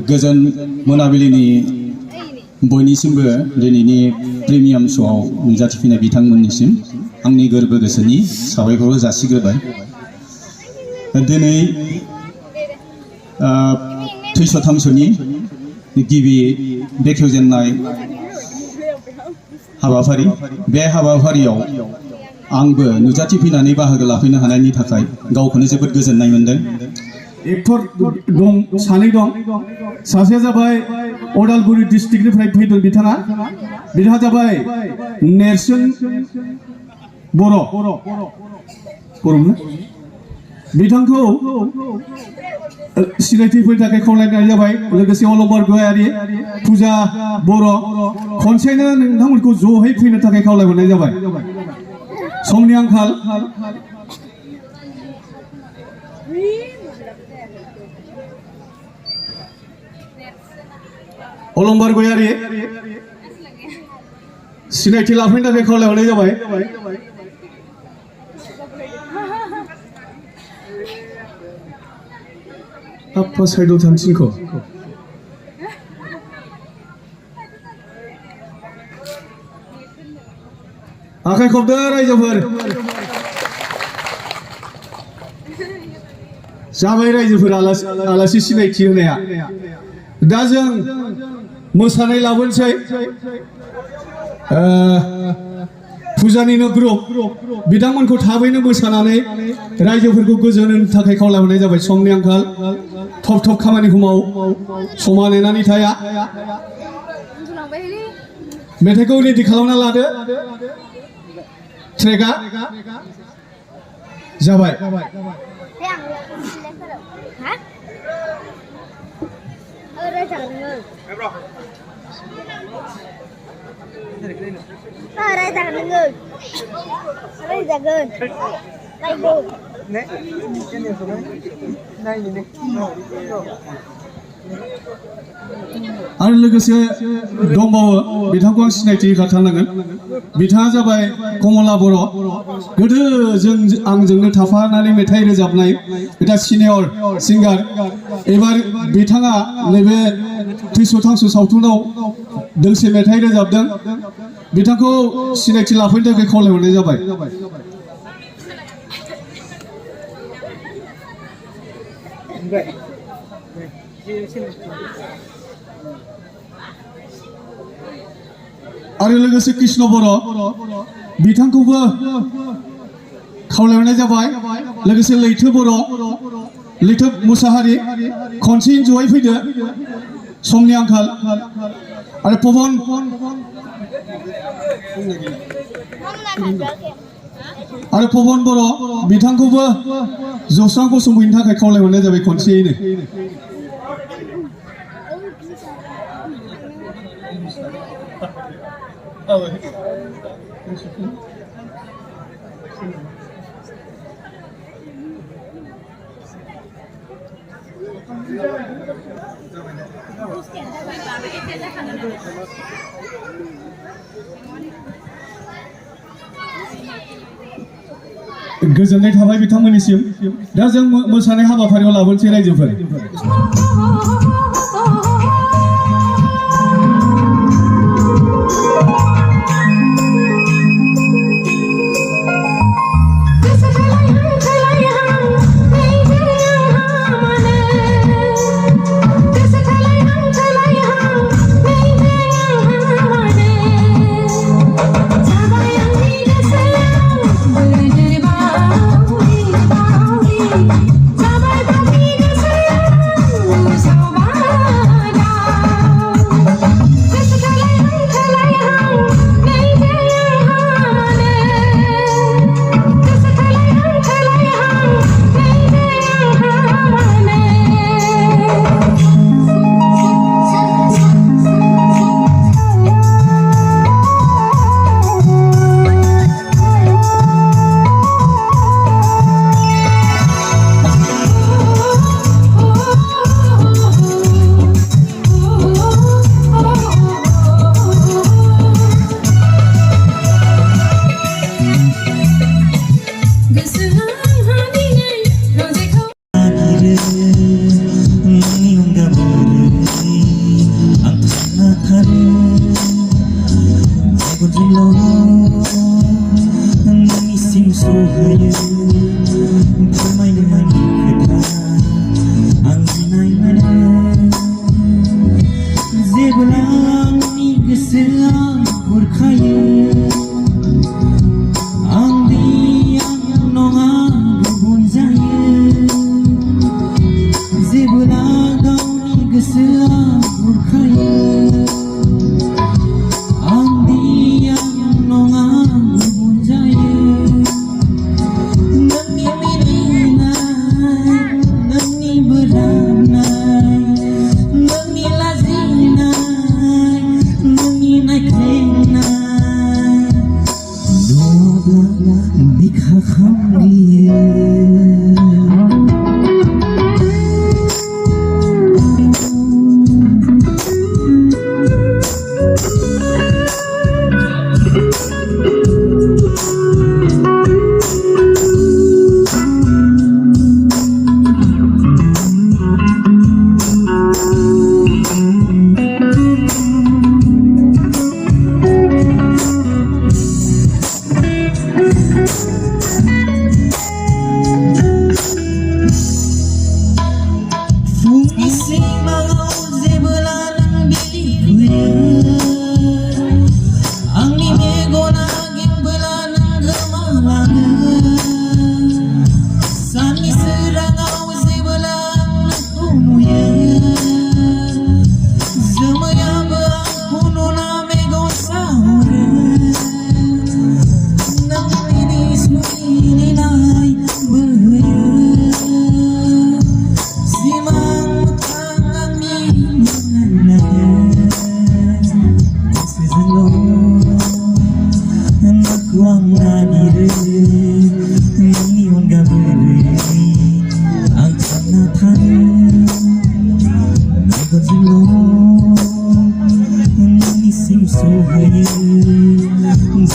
गोजोन मोनाबिलिनि बयनिसिमबो दिनैनि प्रिमियाम श'आव नुजाथिफैनाय बिथांमोननिसिम आंनि गोरबो गोसोनि साबायखर जासिग्रोबाय। दिनै थैस' थांस'नि गिबि बेखेवजेननाय हाबाफारि, बे हाबाफारियाव आंबो नुजाथिफैनानै बाहागो लाफैनो हानायनि थाखाय गावखौनो जोबोद गोजोननाय मोनदों। एक्टर दं, सानै दं। सासेया जाबाय अदालगुरि डिस्ट्रिक्टनिफ्राय फैदों बिथाङा जाबाय नेरसोन बर'। बिथांखौ सिनायथि होनो थाखाय खावलायनाय जाबाय। लोगोसे अलंबार गयारि, फुजा बर', खनसेनो नोंथांमोनखौ ज'है फैनो थाखाय खावलायहरनाय जाबाय। समनि आंखाल। अलंबार गयारि सिनायथि लाफैनो थाखाय खावलायहरनाय जाबाय। आपा साइडआव थांसिनखौ आखाइ खबदो रायजोफोर। जाबाय रायजोफोर आलासि सिनायथि होनाया। दा जों मोसानाय लाबोनोसै। फुजानिनो ग्रुप बिथांमोनखौ थाबैनो मोसानानै रायजोफोरखौ गोजोन होनो थाखाय खावलायहरनाय जाबाय। समनि आंखाल, थब थब खामानिखौ माव, समा नेनानै थाया। मेथाइखौ रेडि खालामना लादो। ट्रेकआ जाबाय। आरो लोगोसे दंबावो, बिथांखौ आं सिनायथि होखाथारनांगोन। बिथाङा जाबाय कमला बर'। गोदो आंजोंनो थाफानानै मेथाइ रोजाबनाय बिथाङा सिनियर सिंगार। एबार बिथाङा नैबे थैस' थांस' सावथुनाव दोंसे मेथाइ रोजाबदों। बिथांखौ सिनायथि लाफैनो थाखाय खावलायहरनाय जाबाय। आरो लोगोसे कृष्ण बर' बिथांखौबो खावलायहरनाय जाबाय। लोगोसे लैथो बर', लैथो मुसाहारि, खनसे जयै फैदो, समनि आंखाल। आरो पवन बर' बिथांखौबो जौस्रां गसंफैनो थाखाय खावलायहरनाय जाबाय खनसेयैनो। गोजोननाय थाबाय बिथांमोननिसिम। दा जों मोसानाय हाबाफारियाव लाबोनोसै रायजोफोर। Bye. जेब्ला नोंनिसिम सहैयो फोरमायनो हायि खोथा आं गिनाय मोनो जेब्ला आंनि गोसोआ बुरखायो आं नङा गुबुन जायो जेब्ला गावनि गोसोआ बुरखायो आं नङा गुबुन जायो नोंनि मिनिनाय नोंनि बोराबनाय नोंनि लाजिनाय नोंनि नायख्लेंनाय नङाब्ला बिखा खामग्लियो आंनि मेगना गेंबोला नों गोमालाङो साननि सोराङाव जेबोला नोंखौ नुयो जोमैयाबो आंखौ नुना मेगन साहरो नोंनि सुलिनाय बोहैयो सिमां मोखां आंनि मोनायो Aku angani nani onga beri angkana thani nago zilo nani sim sohaye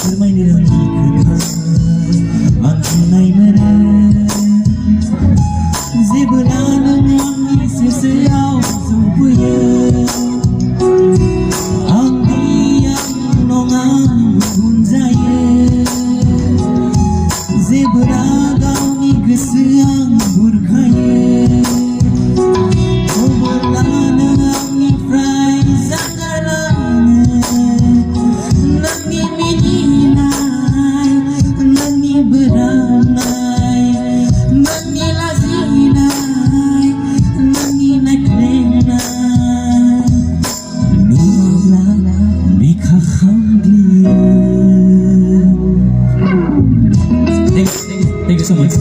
sermai nirangi kena angkunai mana zebana nani sesayau subuye जेब्ला गावनि गोसोआ बुरखायो अब्लानो आंनिफ्राय जानगारलाङो नोंनि मिनिनाय नोंनि बोराबनाय नोंनि लाजिनाय नोंनि नायख्लेंनाय नङाब्ला बिखा खामग्लियो Thank you so much.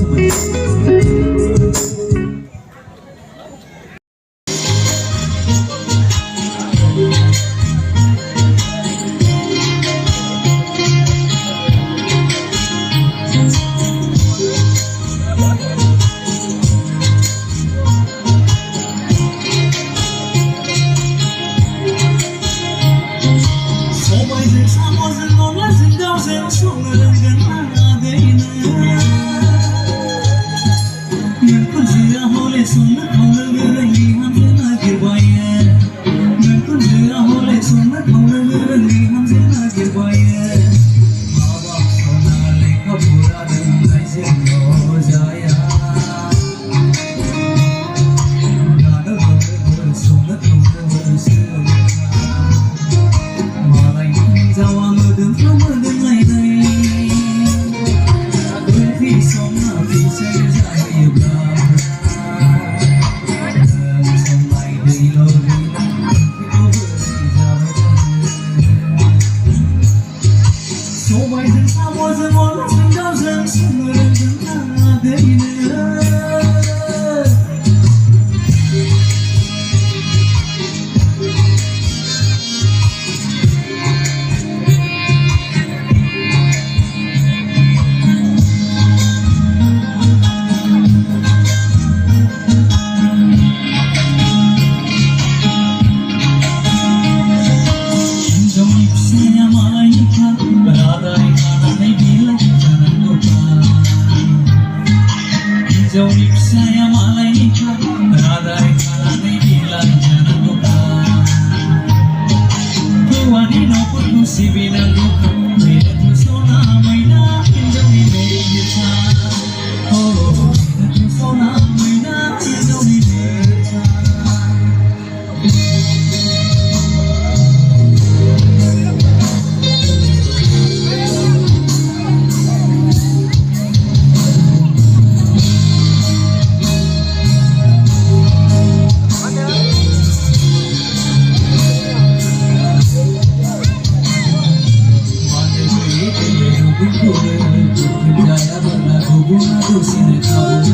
गुबुनखौनो जायाबोला गुबुना दसेनो खाबु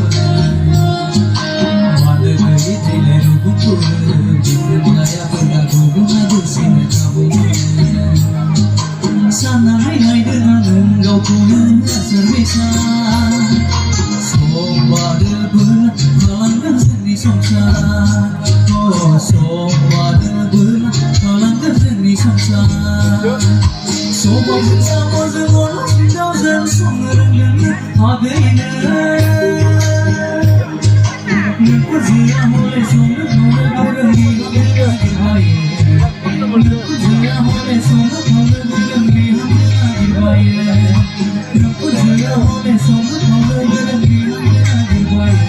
मानो गैयै थैलाय गुबुनखौनो जायाबोला गुबुना दसेनो खाबु साननानै नायदों आं गावखौनो आसार बेसा सम बारोबोला खालामगोन जोंनि संसार सम बारोबोला खालामगोन जोंनि संसार समाव साम'जों अनला दाउजों संनो रोंदों हागैनो नोंखौ जिया हले संनो खावनो गोरों नागिरबायो नोंखौ जिया हले संनो खावनो गोरों नागिरबायो नोंखौ जिया हले संनो खावनो गोरों नागिरबायो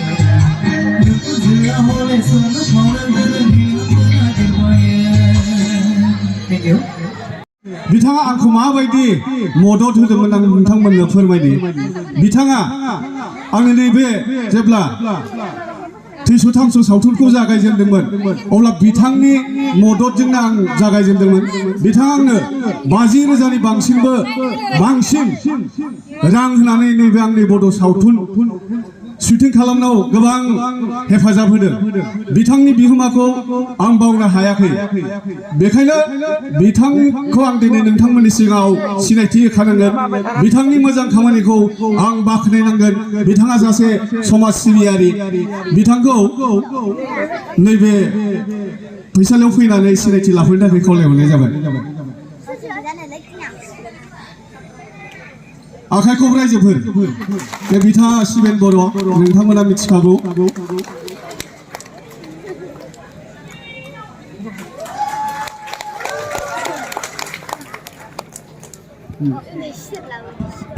नोंखौ जिया हले संनो खावनो गोरों नागिरबायो Thank you. बिथाङा आंखौ माबायदि मदद होदोंमोन आं नोंथांमोननो फोरमायनि बिथाङा आंनि नैबे जेब्ला थैस' थांस' सावथुनखौ जागायजेनदोंमोन अब्ला बिथांनि मददजोंनो आं जागायजेनदोंमोन बिथाङा आंनो 50,000नि बांसिन रां होनानै नैबे आंनि बड' सावथुन शुटिं खालामनायाव गोबां हेफाजाब होदों बिथांनि बिहोमाखौ आं बावनो हायाखै बेखायनो बिथांखौ आं दिनै नोंथांमोननि सिगाङाव सिनायथि होखानांगोन बिथांनि मोजां खामानिखौ आं बाख्नायनांगोन बिथाङा सासे समाज सिबियारि बिथांखौ नैबे फैसालियाव फैनानै सिनायथि लाफैनो थाखाय खावलायहरनाय जाबाय आखाइ खब रायजोफोर बे बिथाङा सिबेन बर' नोंथांमोना मिथिखागौ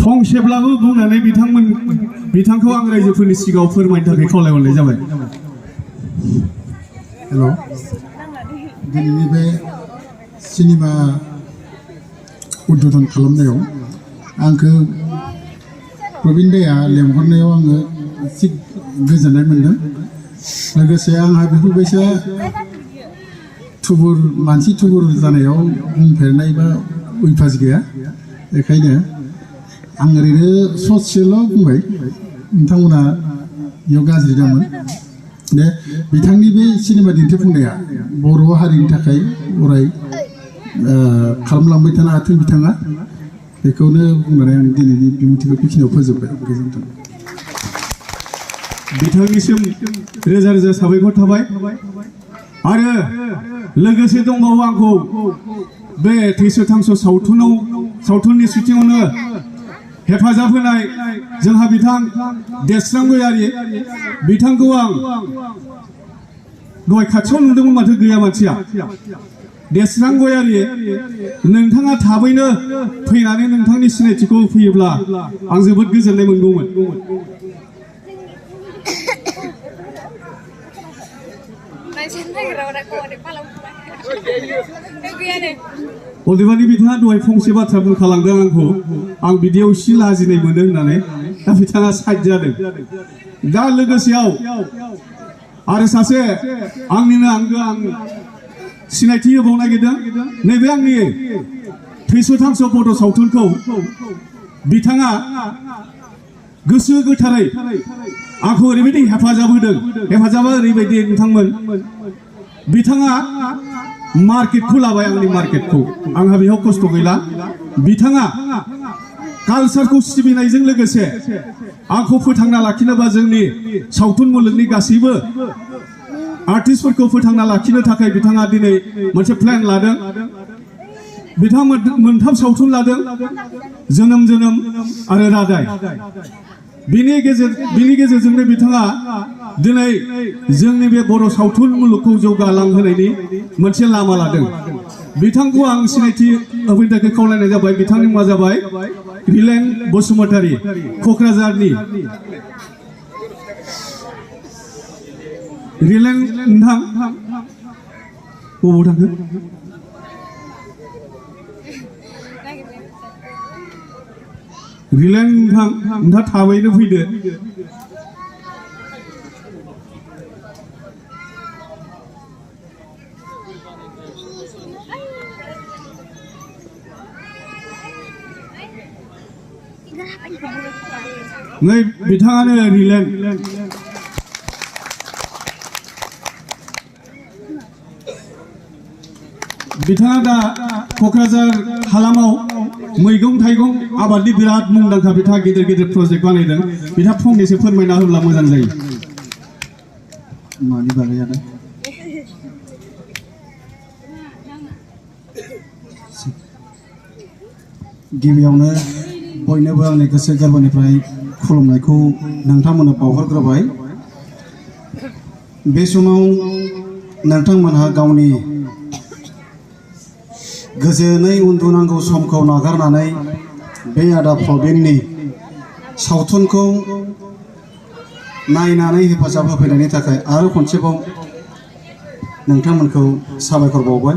फंसेब्लाबो बुंनानै बिथांखौ आं रायजोफोरनि सिगाङाव फोरमायनो थाखाय खावलायहरनाय जाबाय हेल' दिनैनि बे सिनेमा उद्बोधन खालामनायाव आंखौ प्रबिन दाया लेंहरनायाव आङो एसे गोजोननाय मोन्दों लोगोसे आंहा बेफोरबायसा मानसि थुबुर जानायाव बुंफेरनाय बा उइभास गैया बेखायनो आं ओरैनो ससेल' बुंबाय नोंथांमोना बेयाव गाज्रि दामोन दे बिथांनि बे सिनेमा दिन्थिफुंनाया बर' हारिनि थाखाय अराय खालामलांबाय थानो हाथों बिथाङा बेखौनो बुंनानै आं दिनैनि बिबुंथिखौ बेखिनियाव फोजोबबाय गोजोन्थों बिथांनिसिम रोजा रोजा साबायखर थाबाय आरो लोगोसे दंबावो आंखौ बे थैस' थांस' सावथुननि शुटिंआवनो हेफाजाब होनाय जोंहा बिथां देस्रां गयारि बिथांखौ आं दहाय खाथियाव नुदोंमोन माथो गैया मानसिया देस्रां गयारि नोंथाङा थाबैनो फैनानै नोंथांनि सिनायथिखौ होफैयोब्ला आं जोबोद गोजोननाय मोनगौमोन अदेबानि बिथाङा दहाय फंसे बाथ्रा बुंखालांदों आंखौ आं बिदियाव एसे लाजिनाय मोनो होननानै दा बिथाङा साइड जादों दा लोगोसेयाव आरो सासे आंनिनो आंगो आं सिनायथि होबावनो नागिरदों नैबे आंनि थैस' थांस' बड' सावथुनखौ बिथाङा गोसो गोथारै आंखौ ओरैबायदि हेफाजाब होदों हेफाजाबा ओरैबायदि नोंथांमोन बिथाङा मार्केटखौ लाबाय आंनि मार्केटखौ आंहा बेयाव खस्थ' गैला बिथाङा कालचारखौ सिबिनायजों लोगोसे आंखौ फोथांना लाखिनोबा जोंनि सावथुन मुलुगनि गासैबो आर्टिस्टफोरखौ फोथांना लाखिनो थाखाय बिथाङा दिनै मोनसे प्लेन लादों बिथाङा मोनथाम सावथुन लादों जोनोम आरो रादाय बिनि गेजेरजोंनो बिथाङा दिनै जोंनि बे बर' सावथुन मुलुगखौ जौगालांहोनायनि मोनसे लामा लादों बिथांखौ आं सिनायथि होफैनो थाखाय खावलायनाय जाबाय बिथांनि मुङा जाबाय रिलेन बसुमतारी क'क्राझारनि रिलेन नोंथां बबाव थांखो रिलेन नोंथाङा थाबैनो फैदो नै बिथाङानो रिलेन बिथाङा दा क'क्राझार हालामाव मैगं थाइगं आबादनि बिराद मुंदांखा बिथाङा गिदिर गिदिर प्रजेक्ट बानायदों बिथाङा फंनैसो फोरमायना होब्ला मोजां जायो मानि बागै आरो गिबियावनो बयनोबो आंनि गोसो गोरबोनिफ्राय खुलुमनायखौ नोंथांमोननो बावहरग्रोबाय बे समाव नोंथांमोनहा गावनि गोजोनै उन्दुनांगौ समखौ नागारनानै बे आदा प्रबिननि सावथुनखौ नायनानै हेफाजाब होफैनायनि थाखाय आरो खनसेबाव नोंथांमोनखौ साबायखर बावबाय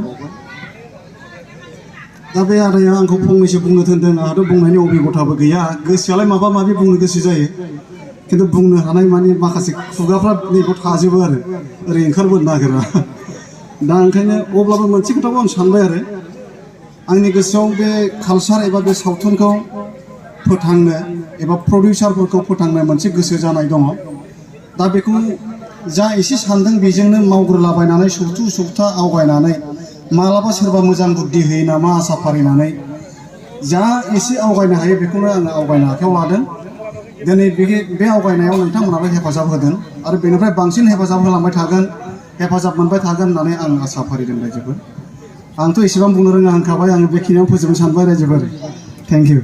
दा बे आदाया आंखौ फंनैसो बुंनो थिनदों आंहाथ' बुंनायनि अभिगथाबो गैया गोसोआलाय माबा माबि बुंनो गोसो जायो खिन्थु बुंनो हानाय मानि माखासे खुगाफ्रा नैबाव थाजोबो आरो ओरै ओंखारबोनो नागिरा दा ओंखायनो अब्लाबो मोनसे खोथाखौ आं सानबाय आरो आंनि गोसोआव बे कालचार एबा बे सावथुनखौ फोथांनो एबा प्रडिउसारफोरखौ फोथांनो मोनसे गोसो जानाय दङ दा बेखौ जा एसे सानदों बेजोंनो मावग्रोलाबायनानै सप्ता आवगायनानै मालाबा सोरबा मोजां बुद्धि होयो नामा आसा फारिनानै जा एसे आवगायनो हायो बेखौनो आङो आवगायनो आखायाव लादों दिनै बे आवगायनायाव नोंथांमोनाबो हेफाजाब होदों आरो बेनिफ्राय बांसिन हेफाजाब होलांबाय थागोन हेफाजाब मोनबाय थागोन होननानै आं आसा फारिदों रायजोफोर आंथ' एसेबां बुंनो रोङा होनखाबाय आङो बेखिनियाव फोजोबनो सानबाय रायजोफोर थेंक इउ